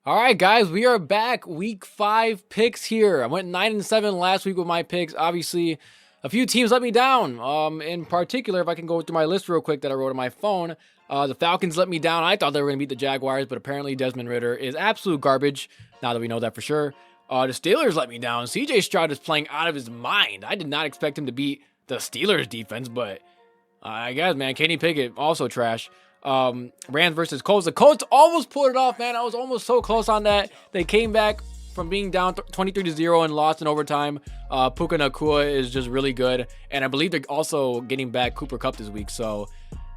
All right, guys, we are back. Week 5 picks here. I went 9-7 last week with my picks. Obviously, a few teams let me down. In particular, if I can go through my list real quick that I wrote on my phone, the Falcons let me down. I thought they were going to beat the Jaguars, but apparently Desmond Ridder is absolute garbage. Now that we know that for sure. The Steelers let me down. CJ Stroud is playing out of his mind. I did not expect him to beat the Steelers defense, but I guess, man, Kenny Pickett also trash. Rams versus Colts. The Colts almost pulled it off, man. I was almost so close on that. They came back from being down 23-0 and lost in overtime. Puka Nacua is just really good, and I believe they're also getting back Cooper Kupp this week. So,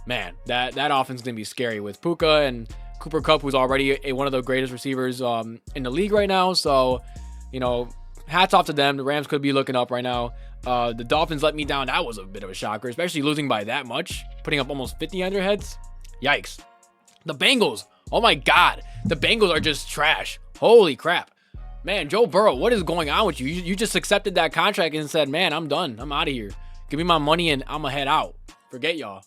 man, that offense is gonna be scary with Puka and Cooper Kupp, who's already one of the greatest receivers in the league right now. So, hats off to them. The Rams could be looking up right now. The Dolphins let me down. That was a bit of a shocker, especially losing by that much, putting up almost 50 on their heads. Yikes. The Bengals. Oh my God. The Bengals are just trash. Holy crap. Man, Joe Burrow, what is going on with you? You just accepted that contract and said, man, I'm done. I'm out of here. Give me my money and I'm going to head out. Forget y'all.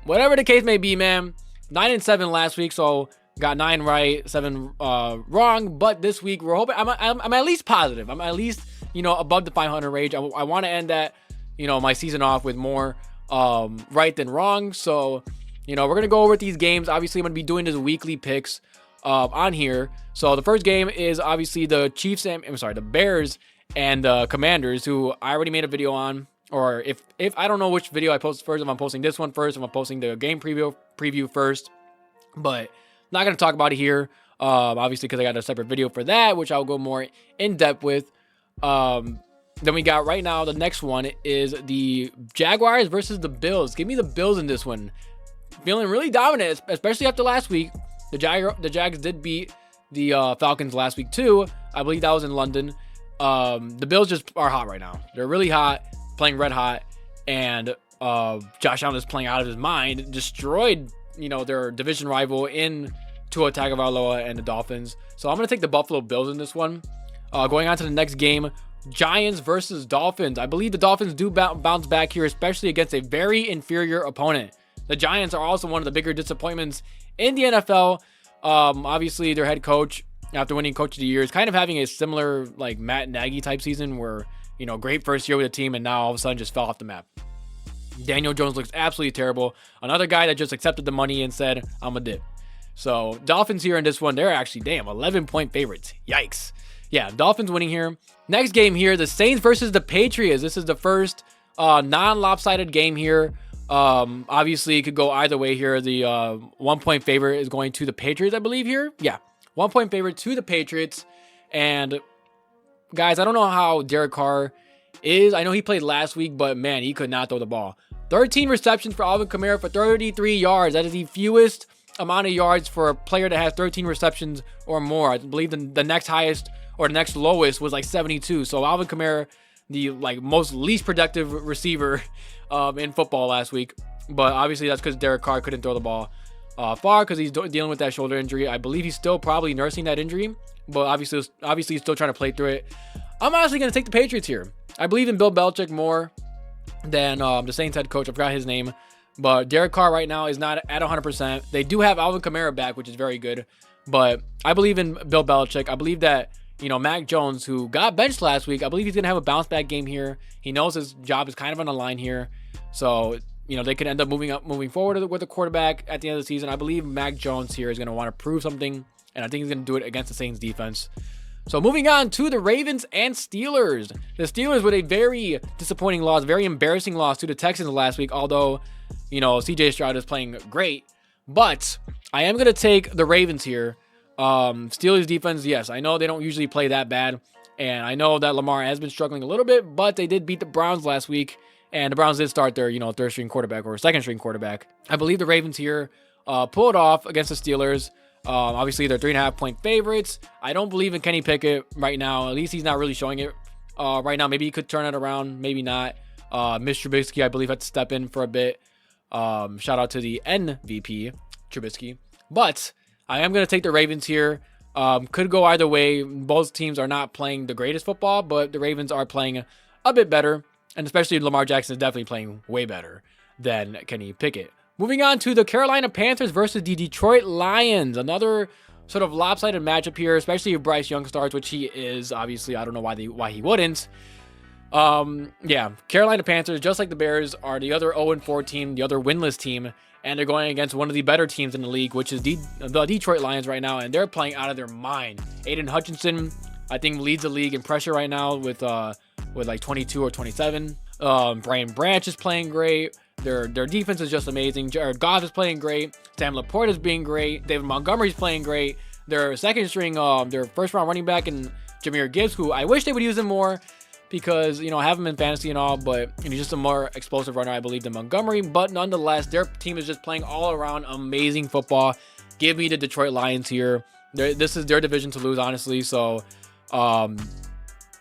Whatever the case may be, man. 9-7 last week, so got 9 right, 7 wrong. But this week, we're hoping I'm at least positive. I'm at least, above the 500 range. I want to end that, my season off with more right than wrong. So, we're going to go over these games. Obviously, I'm going to be doing this weekly picks on here. So the first game is obviously the the Bears and the Commanders, who I already made a video on. Or if I don't know which video I post first, if I'm posting this one first, if I'm posting the game preview first. But not going to talk about it here, obviously, because I got a separate video for that, which I'll go more in depth with. Then we got right now, the next one is the Jaguars versus the Bills. Give me the Bills in this one. Feeling really dominant, especially after last week. The Jags did beat the Falcons last week too. I believe that was in London. The Bills just are hot right now. They're really hot, playing red hot, and Josh Allen is playing out of his mind. Destroyed, their division rival in Tua Tagovailoa and the Dolphins. So I'm gonna take the Buffalo Bills in this one. Going on to the next game, Giants versus Dolphins. I believe the Dolphins do bounce back here, especially against a very inferior opponent. The Giants are also one of the bigger disappointments in the NFL. Obviously, their head coach, after winning Coach of the Year, is kind of having a similar like Matt Nagy type season where, great first year with the team and now all of a sudden just fell off the map. Daniel Jones looks absolutely terrible. Another guy that just accepted the money and said, I'm a dip. So Dolphins here in this one, they're actually, 11-point favorites. Yikes. Yeah, Dolphins winning here. Next game here, the Saints versus the Patriots. This is the first non-lopsided game here. Obviously, it could go either way here. The 1-point favorite is going to the Patriots, I believe here. Yeah, 1-point favorite to the Patriots. And guys, I don't know how Derek Carr is. I know he played last week, but man, he could not throw the ball. 13 receptions for Alvin Kamara for 33 yards. That is the fewest amount of yards for a player that has 13 receptions or more. I believe the next highest or the next lowest was like 72. So Alvin Kamara, the most least productive receiver in football last week. But obviously that's because Derek Carr couldn't throw the ball far because he's dealing with that shoulder injury. I believe he's still probably nursing that injury, but obviously he's still trying to play through it. I'm honestly going to take the Patriots here. I believe in Bill Belichick more than the Saints head coach. I forgot his name. But Derek Carr right now is not at 100%. They do have Alvin Kamara back, which is very good. But I believe in Bill Belichick. I believe that, Mac Jones, who got benched last week, I believe he's going to have a bounce back game here. He knows his job is kind of on the line here. So, they could end up moving forward with the quarterback at the end of the season. I believe Mac Jones here is going to want to prove something. And I think he's going to do it against the Saints defense. So moving on to the Ravens and Steelers. The Steelers with a very disappointing loss, very embarrassing loss to the Texans last week. Although, CJ Stroud is playing great. But I am going to take the Ravens here. Steelers defense, yes, I know they don't usually play that bad. And I know that Lamar has been struggling a little bit, but they did beat the Browns last week. And the Browns did start their, third string quarterback or second string quarterback. I believe the Ravens here pulled off against the Steelers. Obviously, they're 3.5-point favorites. I don't believe in Kenny Pickett right now. At least he's not really showing it right now. Maybe he could turn it around. Maybe not. Mitch Trubisky, I believe, had to step in for a bit. Shout out to the MVP, Trubisky. But I am going to take the Ravens here. Could go either way. Both teams are not playing the greatest football, but the Ravens are playing a bit better. And especially Lamar Jackson is definitely playing way better than Kenny Pickett. Moving on to the Carolina Panthers versus the Detroit Lions. Another sort of lopsided matchup here, especially if Bryce Young starts, which he is. Obviously, I don't know why he wouldn't. Yeah, Carolina Panthers, just like the Bears, are the other 0-4 team, the other winless team, and they're going against one of the better teams in the league, which is the Detroit Lions right now, and they're playing out of their mind. Aiden Hutchinson, I think, leads the league in pressure right now with like 22 or 27. Brian Branch is playing great. Their defense is just amazing. Jared Goff is playing great. Sam Laporte is being great. David Montgomery's playing great. Their second string, their first round running back, and Jahmyr Gibbs, who I wish they would use him more, because, you know, I have him in fantasy and all, but he's just a more explosive runner, I believe, than Montgomery. But nonetheless, their team is just playing all around amazing football. Give me the Detroit Lions here. This is their division to lose, honestly. So,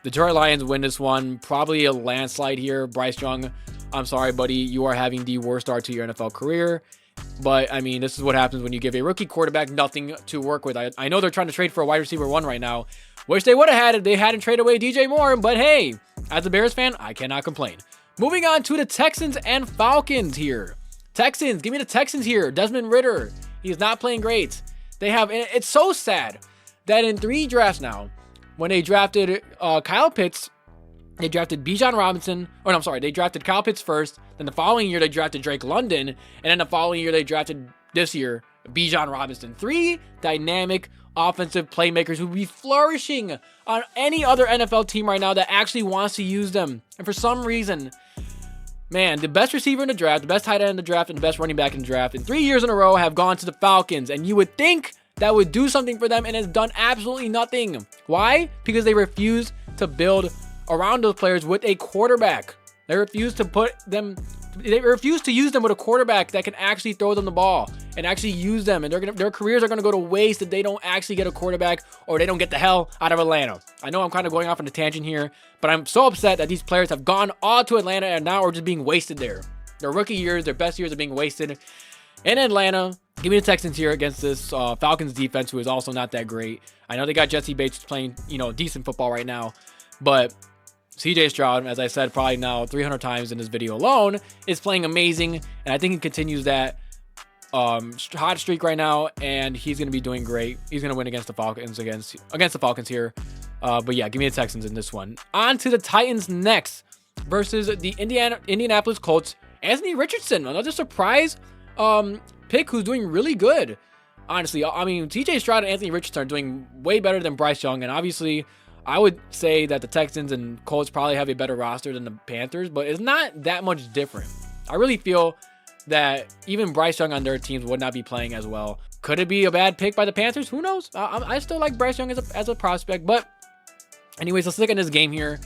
Detroit Lions win this one. Probably a landslide here. Bryce Young, I'm sorry, buddy. You are having the worst start to your NFL career. But, I mean, this is what happens when you give a rookie quarterback nothing to work with. I know they're trying to trade for a wide receiver 1 right now. Wish they would have had it. They hadn't traded away DJ Moore. But, hey, as a Bears fan, I cannot complain. Moving on to the Texans and Falcons here. Texans, give me the Texans here. Desmond Ridder, he's not playing great. They have, it's so sad that in 3 drafts now, when they drafted Kyle Pitts, they drafted Bijan Robinson, or no, I'm sorry, they drafted Kyle Pitts first, then the following year they drafted Drake London, and then the following year they drafted, this year, Bijan Robinson. 3 dynamic offensive playmakers who would be flourishing on any other NFL team right now that actually wants to use them. And for some reason, man, the best receiver in the draft, the best tight end in the draft, and the best running back in the draft in 3 years in a row have gone to the Falcons. And you would think that would do something for them, and has done absolutely nothing. Why? Because they refuse to build around those players with a quarterback. They refuse to use them with a quarterback that can actually throw them the ball and actually use them. And their careers are going to go to waste if they don't actually get a quarterback, or they don't get the hell out of Atlanta. I know I'm kind of going off on a tangent here, but I'm so upset that these players have gone all to Atlanta and now are just being wasted there. Their rookie years, their best years are being wasted in Atlanta. Give me the Texans here against this Falcons defense, who is also not that great. I know they got Jesse Bates playing, decent football right now, but CJ Stroud, as I said probably now 300 times in this video alone, is playing amazing, and I think he continues that hot streak right now, and he's going to be doing great. He's going to win against the Falcons, against the Falcons here. But yeah, give me the Texans in this one. On to the Titans next versus the Indianapolis Colts. Anthony Richardson, another surprise pick who's doing really good. Honestly, I mean, CJ Stroud and Anthony Richardson are doing way better than Bryce Young, and obviously I would say that the Texans and Colts probably have a better roster than the Panthers, but it's not that much different. I really feel that even Bryce Young on their teams would not be playing as well. Could it be a bad pick by the Panthers? Who knows? I still like Bryce Young as a prospect, but anyways, let's look at this game here.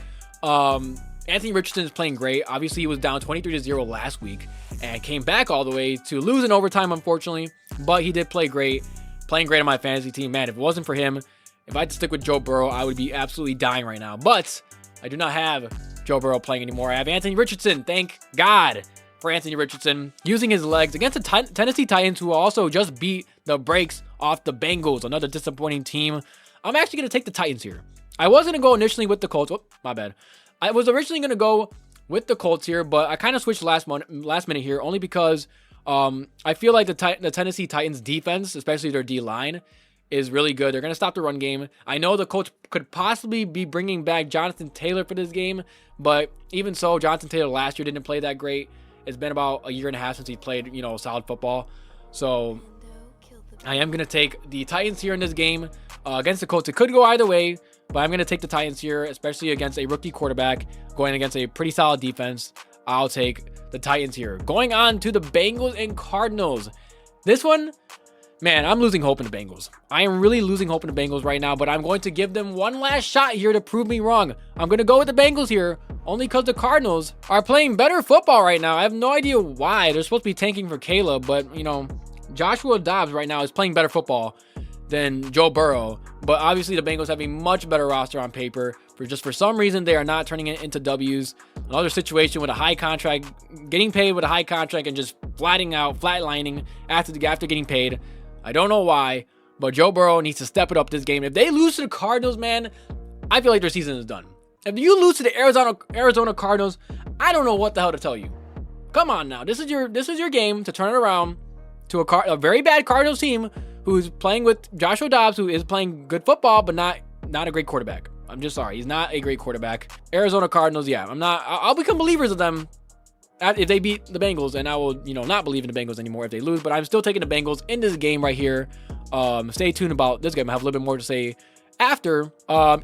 Anthony Richardson is playing great. Obviously, he was down 23-0 last week and came back all the way to lose in overtime, unfortunately, but he did play great, playing great on my fantasy team. Man, if it wasn't for him, if I had to stick with Joe Burrow, I would be absolutely dying right now. But I do not have Joe Burrow playing anymore. I have Anthony Richardson. Thank God for Anthony Richardson using his legs against the Tennessee Titans, who also just beat the brakes off the Bengals, another disappointing team. I'm actually going to take the Titans here. I was going to go initially with the Colts. Oh, my bad. I was originally going to go with the Colts here, but I kind of switched last minute here, only because I feel like the Tennessee Titans defense, especially their D-line, is really good. They're going to stop the run game. I know the Colts could possibly be bringing back Jonathan Taylor for this game, but even so, Jonathan Taylor last year didn't play that great. It's been about a year and a half since he played, solid football. So I am going to take the Titans here in this game against the Colts. It could go either way, but I'm going to take the Titans here, especially against a rookie quarterback going against a pretty solid defense. I'll take the Titans here. Going on to the Bengals and Cardinals. This one, man, I'm losing hope in the Bengals. I am really losing hope in the Bengals right now, but I'm going to give them one last shot here to prove me wrong. I'm going to go with the Bengals here, only because the Cardinals are playing better football right now. I have no idea why. They're supposed to be tanking for Caleb, but, Joshua Dobbs right now is playing better football than Joe Burrow. But obviously the Bengals have a much better roster on paper. For some reason, they are not turning it into W's. Another situation with a high contract, getting paid with a high contract and just flatlining after getting paid. I don't know why, but Joe Burrow needs to step it up this game. If they lose to the Cardinals, man, I feel like their season is done. If you lose to the Arizona Cardinals, I don't know what the hell to tell you. Come on now, this is your game to turn it around to a very bad Cardinals team who's playing with Joshua Dobbs, who is playing good football, but not a great quarterback. I'm just sorry. He's not a great quarterback. Arizona Cardinals, yeah. I'll become believers of them if they beat the Bengals, and I will, not believe in the Bengals anymore if they lose, but I'm still taking the Bengals in this game right here. Stay tuned about this game. I have a little bit more to say after.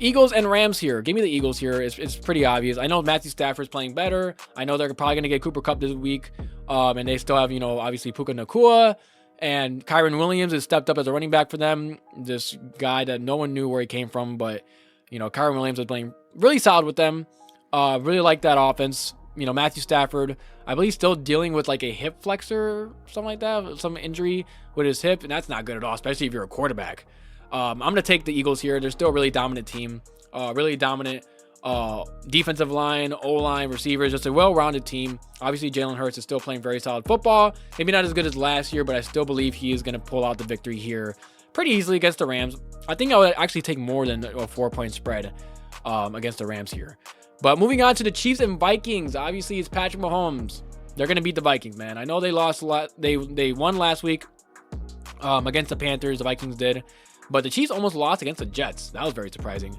Eagles and Rams here. Give me the Eagles here. It's pretty obvious. I know Matthew Stafford's playing better. I know they're probably going to get Cooper Kupp this week. And they still have, obviously Puka Nacua, and Kyron Williams has stepped up as a running back for them. This guy that no one knew where he came from, but, Kyron Williams is playing really solid with them. Really like that offense. Matthew Stafford, I believe, still dealing with like a hip flexor, something like that, some injury with his hip, and that's not good at all, especially if you're a quarterback. I'm going to take the Eagles here. They're still a really dominant team, really dominant defensive line, O-line, receivers, just a well-rounded team. Obviously, Jalen Hurts is still playing very solid football. Maybe not as good as last year, but I still believe he is going to pull out the victory here pretty easily against the Rams. I think I would actually take more than a 4-point spread against the Rams here. But moving on to the Chiefs and Vikings, obviously it's Patrick Mahomes. They're going to beat the Vikings, man. I know they lost a lot. They won last week against the Panthers. The Vikings did. But the Chiefs almost lost against the Jets. That was very surprising.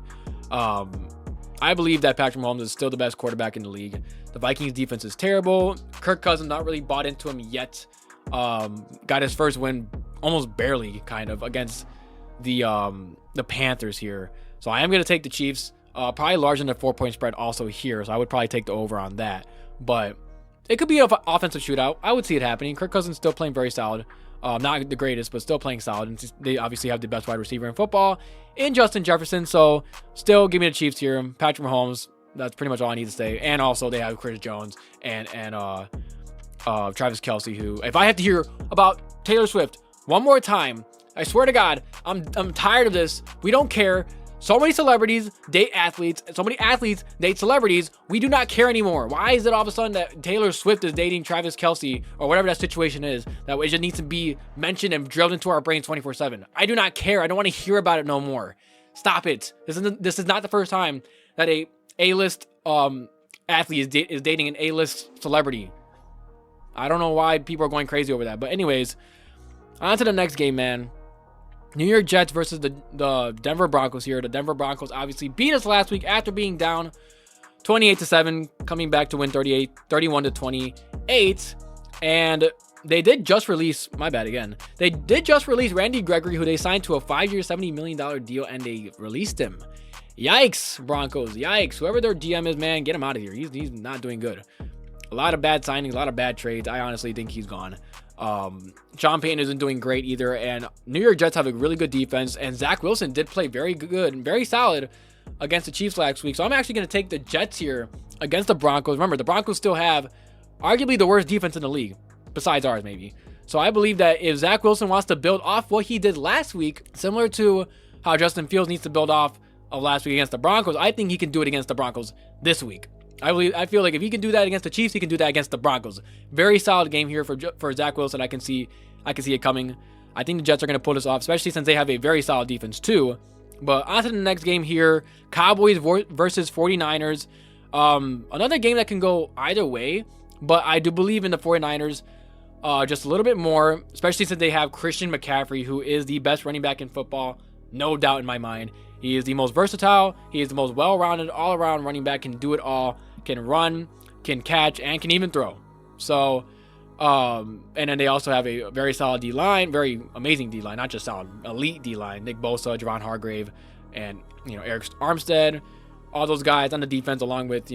I believe that Patrick Mahomes is still the best quarterback in the league. The Vikings defense is terrible. Kirk Cousins not really bought into him yet. Got his first win almost barely, kind of, against the Panthers here. So I am going to take the Chiefs. Probably larger than a 4-point spread also here, so I would probably take the over on that. But it could be an offensive shootout. I would see it happening. Kirk Cousins still playing very solid. Not the greatest, but still playing solid. And they obviously have the best wide receiver in football in Justin Jefferson. So still give me the Chiefs here. Patrick Mahomes, that's pretty much all I need to say. And also they have Chris Jones and Travis Kelce, who, if I have to hear about Taylor Swift one more time, I swear to God, I'm tired of this. We don't care. So many celebrities date athletes. So many athletes date celebrities. We do not care anymore. Why is it all of a sudden that Taylor Swift is dating Travis Kelce or whatever that situation is? That it just needs to be mentioned and drilled into our brains 24/7. I do not care. I don't want to hear about it no more. Stop it. This is not the first time that a A-list athlete is dating an A-list celebrity. I don't know why people are going crazy over that. But anyways, on to the next game, man. New York Jets versus the Denver Broncos here. The Denver Broncos obviously beat us last week after being down 28-7, coming back to win 31-28. And they did just release, they did just release Randy Gregory, who they signed to a 5-year, $70 million deal, and they released him. Yikes, Broncos. Yikes. Whoever their GM is, man, get him out of here. He's not doing good. A lot of bad signings, a lot of bad trades. I honestly think he's gone. Sean Payton isn't doing great either, and New York Jets have a really good defense, and Zach Wilson did play very good and very solid against the Chiefs last week. So I'm actually going to take the Jets here against the Broncos. Remember, the Broncos still have arguably the worst defense in the league, besides ours maybe. So I believe that if Zach Wilson wants to build off what he did last week, similar to how Justin Fields needs to build off of last week against the Broncos, I think he can do it against the Broncos this week. I feel like if he can do that against the Chiefs, he can do that against the Broncos. Very solid game here for Zach Wilson. I can see it coming. I think the Jets are going to pull this off, especially since they have a very solid defense too. But on to the next game here. Cowboys versus 49ers. Another game that can go either way, but I do believe in the 49ers just a little bit more, especially since they have Christian McCaffrey, who is the best running back in football. No doubt in my mind. He is the most versatile. He is the most well-rounded, all-around running back, can do it all. Can run, can catch, and can even throw. So, and then they also have a very solid D-line, very amazing D-line, not just solid, elite D-line. Nick Bosa, Javon Hargrave, and, Eric Armstead. All those guys on the defense, along with,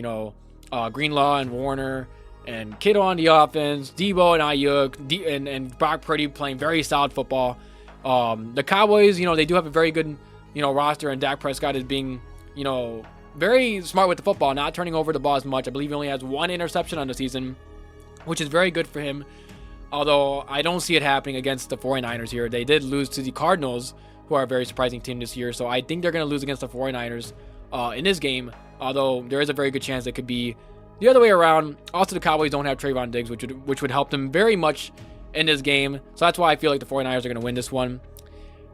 Greenlaw and Warner and Kittle on the offense, Debo and Ayuk, and Brock Purdy playing very solid football. The Cowboys, they do have a very good, roster, and Dak Prescott is being, very smart with the football, not turning over the ball as much. I believe he only has 1 interception on the season, which is very good for him. Although I don't see it happening against the 49ers here. They did lose to the Cardinals, who are a very surprising team this year. So I think they're going to lose against the 49ers in this game. Although there is a very good chance it could be the other way around. Also, the Cowboys don't have Trayvon Diggs, which would help them very much in this game. So that's why I feel like the 49ers are going to win this one.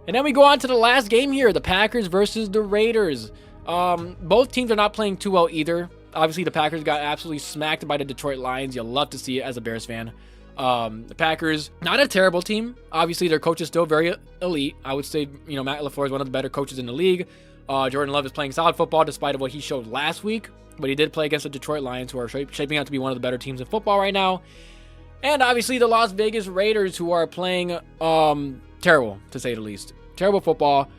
And then we go on to the last game here, the Packers versus the Raiders. Both teams are not playing too well either. Obviously, the Packers got absolutely smacked by the Detroit Lions. You'll love to see it as a Bears fan. The Packers, not a terrible team. Obviously, their coach is still very elite. I would say, Matt LaFleur is one of the better coaches in the league. Jordan Love is playing solid football despite of what he showed last week, but he did play against the Detroit Lions, who are shaping out to be one of the better teams in football right now. And obviously the Las Vegas Raiders, who are playing terrible, to say the least. Terrible football.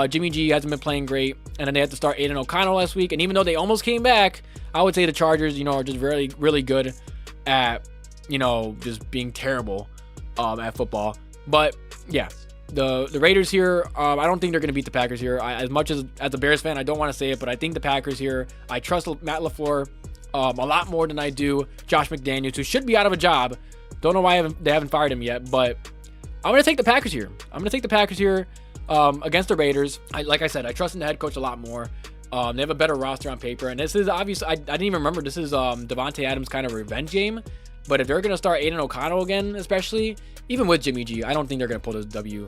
Jimmy G hasn't been playing great, and then they had to start Aiden O'Connell last week. And even though they almost came back, I would say the Chargers, are just really, really good at, just being terrible at football. But yeah, the Raiders here, I don't think they're going to beat the Packers here. As much as a Bears fan, I don't want to say it, but I think the Packers here, I trust Matt LaFleur a lot more than I do Josh McDaniels, who should be out of a job. Don't know why they haven't fired him yet, but I'm going to take the Packers here. Against the Raiders. Like I said, I trust in the head coach a lot more. They have a better roster on paper, and this is obviously, I didn't even remember, this is Devontae Adams' kind of revenge game. But if they're going to start Aiden O'Connell again, especially, even with Jimmy G, I don't think they're going to pull this W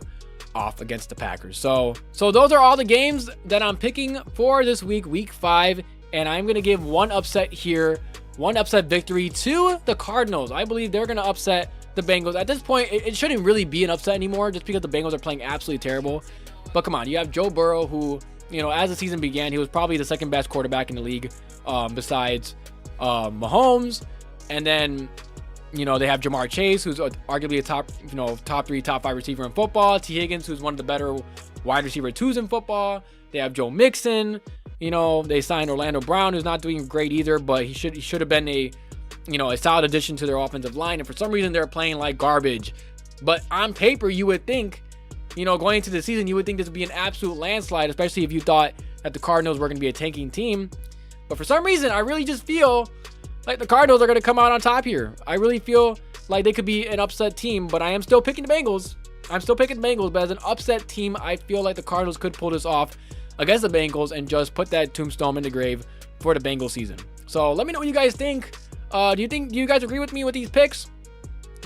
off against the Packers. So those are all the games that I'm picking for this week, week 5, and I'm going to give one upset here, one upset victory to the Cardinals. I believe they're going to upset the Bengals. At this point, it shouldn't really be an upset anymore just because the Bengals are playing absolutely terrible. But come on, you have Joe Burrow, who, as the season began, he was probably the second best quarterback in the league besides Mahomes. And then, they have Jamar Chase, who's arguably a top 3, top 5 receiver in football. T. Higgins, who's one of the better wide receiver 2s in football. They have Joe Mixon. They signed Orlando Brown, who's not doing great either, but he should have been a solid addition to their offensive line. And for some reason, they're playing like garbage. But on paper, you would think, going into the season, you would think this would be an absolute landslide, especially if you thought that the Cardinals were going to be a tanking team. But for some reason, I really just feel like the Cardinals are going to come out on top here. I really feel like they could be an upset team, but I am still picking the Bengals. But as an upset team, I feel like the Cardinals could pull this off against the Bengals and just put that tombstone in the grave for the Bengals season. So let me know what you guys think. Do you guys agree with me with these picks?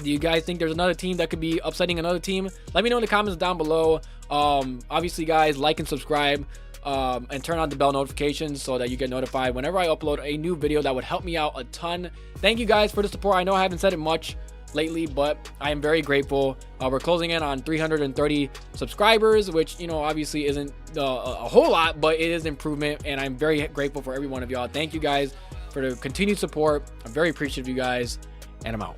Do you guys think there's another team that could be upsetting another team? Let me know in the comments down below. Obviously, guys, like and subscribe and turn on the bell notifications so that you get notified whenever I upload a new video. That would help me out a ton. Thank you guys for the support. I know I haven't said it much lately, but I am very grateful. We're closing in on 330 subscribers, which, obviously isn't a whole lot, but it is improvement, and I'm very grateful for every one of y'all. Thank you guys for the continued support. I'm very appreciative of you guys, and I'm out.